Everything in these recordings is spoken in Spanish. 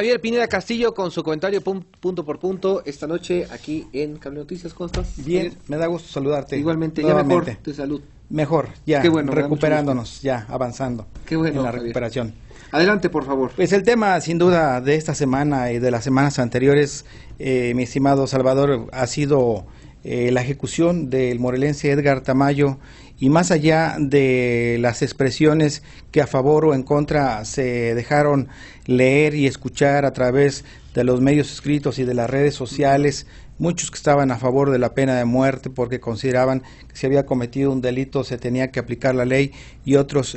Javier Pineda Castillo con su comentario punto por punto esta noche aquí en Cable Noticias. ¿Cómo estás? Bien, me da gusto saludarte. Igualmente, nuevamente. Ya mejor de salud. Mejor, ya, Qué bueno, recuperándonos, ya, avanzando. Qué bueno, en la Javier. recuperación. Adelante, por favor. Pues el tema, sin duda, de esta semana y de las semanas anteriores, mi estimado Salvador, ha sido la ejecución del morelense Edgar Tamayo, y más allá de las expresiones que a favor o en contra se dejaron leer y escuchar a través de los medios escritos y de las redes sociales, muchos que estaban a favor de la pena de muerte porque consideraban que si había cometido un delito se tenía que aplicar la ley, y otros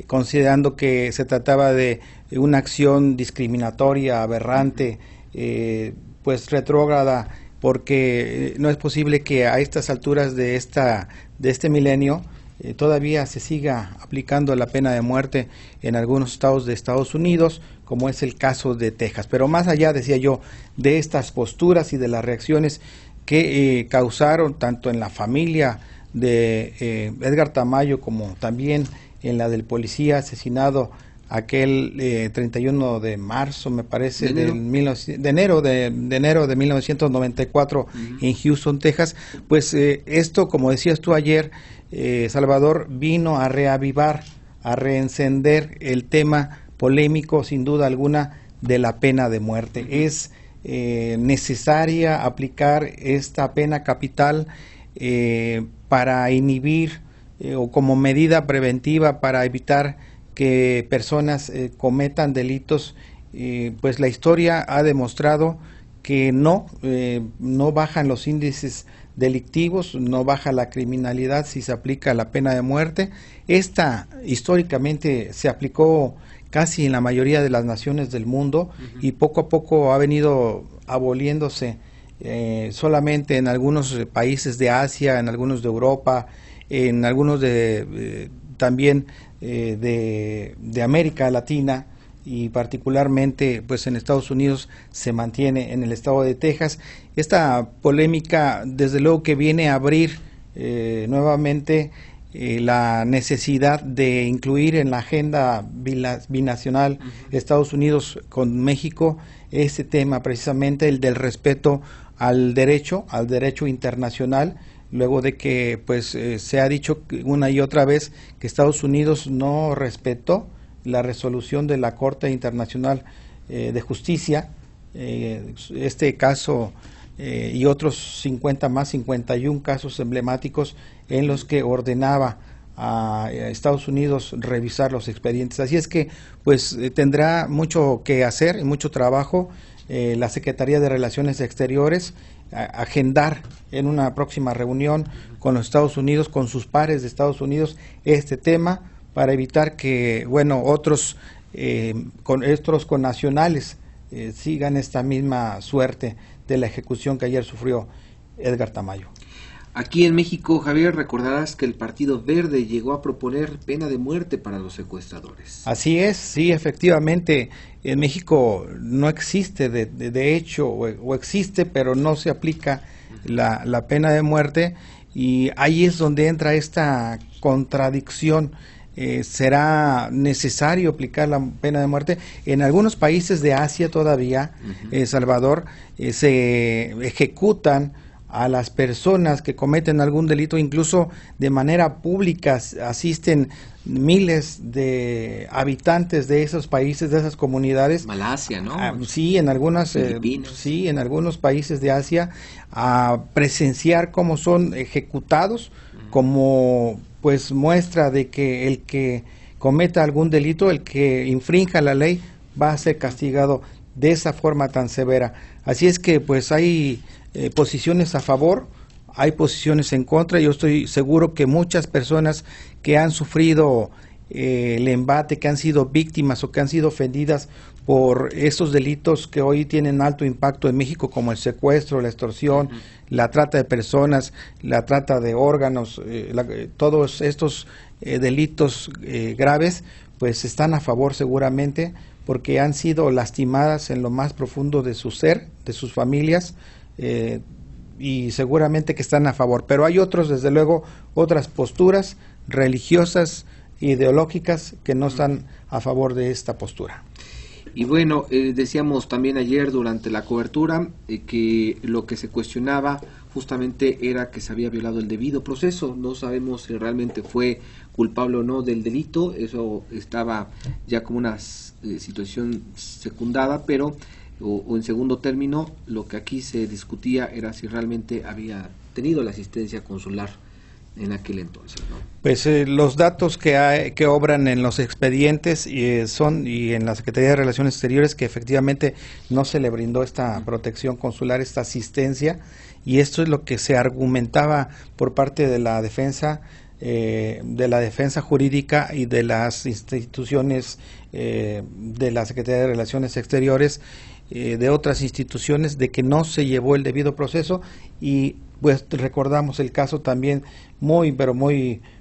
considerando que se trataba de una acción discriminatoria, aberrante, pues retrógrada, porque no es posible que a estas alturas de este milenio todavía se siga aplicando la pena de muerte en algunos estados de Estados Unidos, como es el caso de Texas. Pero más allá, decía yo, de estas posturas y de las reacciones que causaron tanto en la familia de Edgar Tamayo como también en la del policía asesinado aquel 31 de marzo, me parece, de enero de 1994 en Houston, Texas, pues esto, como decías tú ayer, Salvador, vino a reavivar, a reencender el tema polémico, sin duda alguna, de la pena de muerte. Es necesaria aplicar esta pena capital para inhibir o como medida preventiva para evitar que personas cometan delitos. Pues la historia ha demostrado que no bajan los índices delictivos, no baja la criminalidad si se aplica la pena de muerte. Esta históricamente se aplicó casi en la mayoría de las naciones del mundo, y poco a poco ha venido aboliéndose solamente en algunos países de Asia, en algunos de Europa, en algunos también de América Latina, y particularmente pues en Estados Unidos se mantiene en el estado de Texas. Esta polémica desde luego que viene a abrir nuevamente la necesidad de incluir en la agenda binacional Estados Unidos con México este tema, precisamente el del respeto al derecho internacional, luego de que pues se ha dicho una y otra vez que Estados Unidos no respetó la resolución de la Corte Internacional de Justicia, este caso y otros 51 casos emblemáticos en los que ordenaba a Estados Unidos revisar los expedientes. Así es que pues tendrá mucho que hacer y mucho trabajo la Secretaría de Relaciones Exteriores, agendar en una próxima reunión con los Estados Unidos, con sus pares de Estados Unidos, este tema, para evitar que, bueno, otros connacionales sigan esta misma suerte de la ejecución que ayer sufrió Edgar Tamayo. Aquí en México, Javier, recordarás que el Partido Verde llegó a proponer pena de muerte para los secuestradores. Así es, sí, efectivamente, en México no existe de hecho, o existe, pero no se aplica la pena de muerte, y ahí es donde entra esta contradicción. Será necesario aplicar la pena de muerte. En algunos países de Asia todavía, Salvador, se ejecutan a las personas que cometen algún delito, incluso de manera pública. Asisten miles de habitantes de esos países, de esas comunidades. Malasia, ¿no? Sí, en algunos países de Asia, a presenciar cómo son ejecutados, como pues muestra de que el que cometa algún delito, el que infrinja la ley, va a ser castigado de esa forma tan severa. Así es que pues hay posiciones a favor, hay posiciones en contra. Yo estoy seguro que muchas personas que han sufrido el embate, que han sido víctimas o que han sido ofendidas por estos delitos que hoy tienen alto impacto en México, como el secuestro, la extorsión, la trata de personas, la trata de órganos, todos estos delitos graves, pues están a favor seguramente, porque han sido lastimadas en lo más profundo de su ser, de sus familias, y seguramente que están a favor. Pero hay otros, desde luego, otras posturas religiosas, ideológicas, que no están a favor de esta postura. Y bueno, decíamos también ayer durante la cobertura que lo que se cuestionaba justamente era que se había violado el debido proceso. No sabemos si realmente fue culpable o no del delito, eso estaba ya como una situación secundada, pero o en segundo término, lo que aquí se discutía era si realmente había tenido la asistencia consular en aquel entonces, ¿no? Pues los datos que obran en los expedientes son, y en la Secretaría de Relaciones Exteriores, que efectivamente no se le brindó esta protección consular, esta asistencia, y esto es lo que se argumentaba por parte de la defensa jurídica y de las instituciones de la Secretaría de Relaciones Exteriores, de otras instituciones, de que no se llevó el debido proceso. Y pues recordamos el caso también muy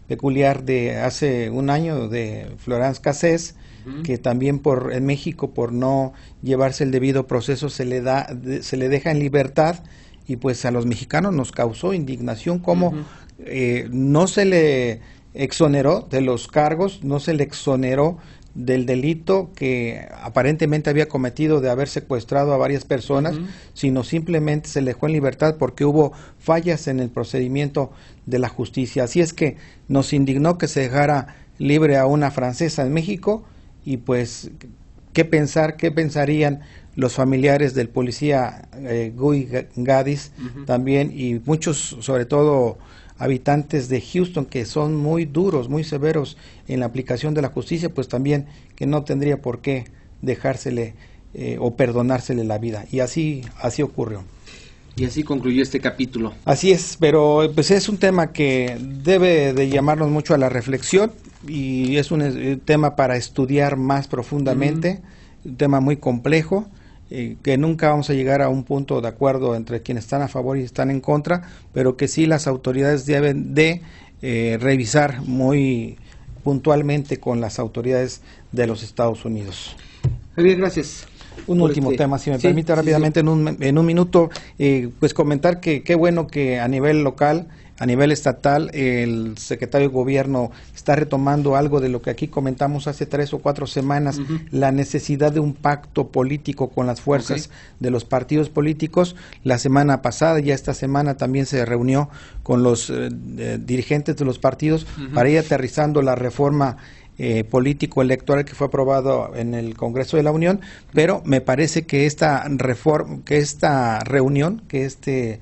peculiar de hace un año de Florence Cassés, que también en México, por no llevarse el debido proceso, se le deja en libertad, y pues a los mexicanos nos causó indignación cómo no se le exoneró de los cargos, no se le exoneró del delito que aparentemente había cometido de haber secuestrado a varias personas, sino simplemente se le dejó en libertad porque hubo fallas en el procedimiento de la justicia. Así es que nos indignó que se dejara libre a una francesa en México, y pues qué pensarían los familiares del policía Guy Gadis también, y muchos, sobre todo habitantes de Houston, que son muy duros, muy severos en la aplicación de la justicia, pues también que no tendría por qué dejársele o perdonársele la vida. Y así ocurrió. Y así concluyó este capítulo. Así es, pero pues es un tema que debe de llamarnos mucho a la reflexión, y es un tema para estudiar más profundamente, un tema muy complejo, que nunca vamos a llegar a un punto de acuerdo entre quienes están a favor y están en contra, pero que sí las autoridades deben de revisar muy puntualmente con las autoridades de los Estados Unidos. Javier, gracias. Un último tema, si me permite rápidamente. En un minuto, pues comentar que qué bueno que a nivel local, a nivel estatal, el secretario de Gobierno está retomando algo de lo que aquí comentamos hace 3 o 4 semanas, la necesidad de un pacto político con las fuerzas de los partidos políticos. La semana pasada, ya esta semana, también se reunió con los dirigentes de los partidos para ir aterrizando la reforma político electoral que fue aprobado en el Congreso de la Unión, pero me parece que esta reunión, que esta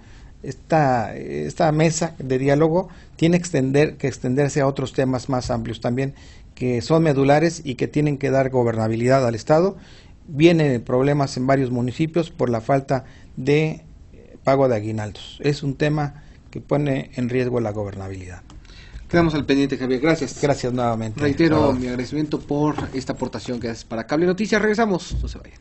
mesa de diálogo tiene que extenderse a otros temas más amplios también, que son medulares y que tienen que dar gobernabilidad al Estado. Vienen problemas en varios municipios por la falta de pago de aguinaldos. Es un tema que pone en riesgo la gobernabilidad. Quedamos al pendiente, Javier. Gracias. Gracias nuevamente. Reitero mi agradecimiento por esta aportación que haces para Cable Noticias. Regresamos. No se vayan.